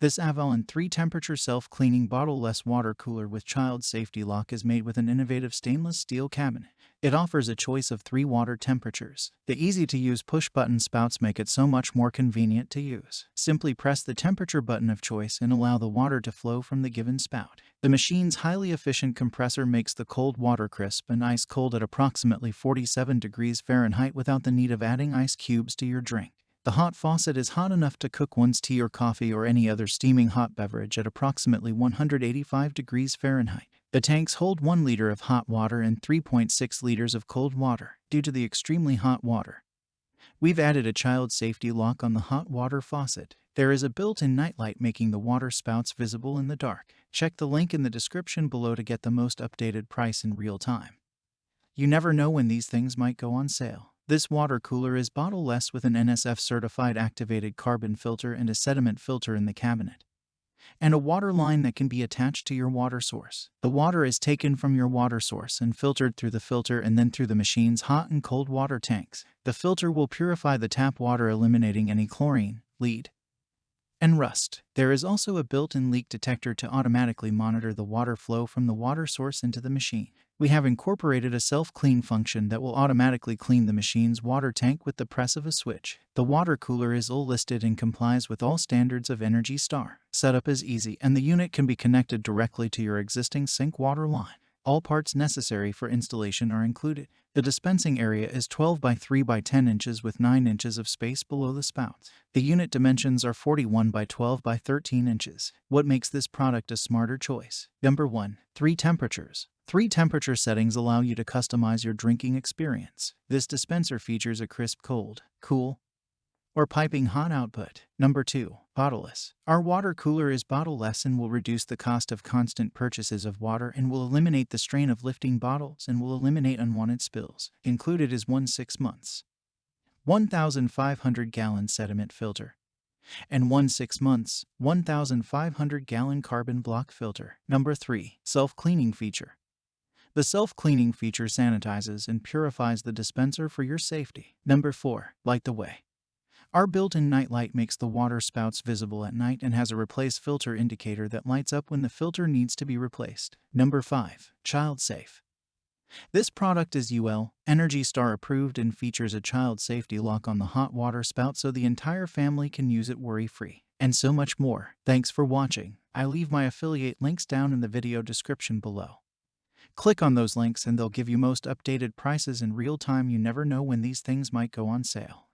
This Avalon 3-temperature self-cleaning bottleless water cooler with child safety lock is made with an innovative stainless steel cabinet. It offers a choice of 3 water temperatures. The easy-to-use push-button spouts make it so much more convenient to use. Simply press the temperature button of choice and allow the water to flow from the given spout. The machine's highly efficient compressor makes the cold water crisp and ice cold at approximately 47 degrees Fahrenheit without the need of adding ice cubes to your drink. The hot faucet is hot enough to cook one's tea or coffee or any other steaming hot beverage at approximately 185 degrees Fahrenheit. The tanks hold 1 liter of hot water and 3.6 liters of cold water. Due to the extremely hot water, we've added a child safety lock on the hot water faucet. There is a built-in nightlight making the water spouts visible in the dark. Check the link in the description below to get the most updated price in real time. You never know when these things might go on sale. This water cooler is bottleless with an NSF-certified activated carbon filter and a sediment filter in the cabinet, and a water line that can be attached to your water source. The water is taken from your water source and filtered through the filter and then through the machine's hot and cold water tanks. The filter will purify the tap water, eliminating any chlorine, lead, and rust. There is also a built-in leak detector to automatically monitor the water flow from the water source into the machine. We have incorporated a self-clean function that will automatically clean the machine's water tank with the press of a switch. The water cooler is all listed and complies with all standards of Energy Star. Setup is easy and the unit can be connected directly to your existing sink water line. All parts necessary for installation are included. The dispensing area is 12 by 3 by 10 inches with 9 inches of space below the spouts. The unit dimensions are 41 by 12 by 13 inches. What makes this product a smarter choice? Number 1. 3 temperatures. 3 temperature settings allow you to customize your drinking experience. This dispenser features a crisp cold, cool, or piping hot output. Number 2. Bottleless. Our water cooler is bottleless and will reduce the cost of constant purchases of water and will eliminate the strain of lifting bottles and will eliminate unwanted spills. Included is 6 months, 1,500-gallon sediment filter, and 6 months, 1,500-gallon carbon block filter. Number 3. Self-cleaning feature. The self-cleaning feature sanitizes and purifies the dispenser for your safety. Number 4. Light the way. Our built-in nightlight makes the water spouts visible at night and has a replace filter indicator that lights up when the filter needs to be replaced. Number 5. Child safe. This product is Energy Star approved and features a child safety lock on the hot water spout so the entire family can use it worry-free. And so much more. Thanks for watching. I leave my affiliate links down in the video description below. Click on those links and they'll give you most updated prices in real time. You never know when these things might go on sale.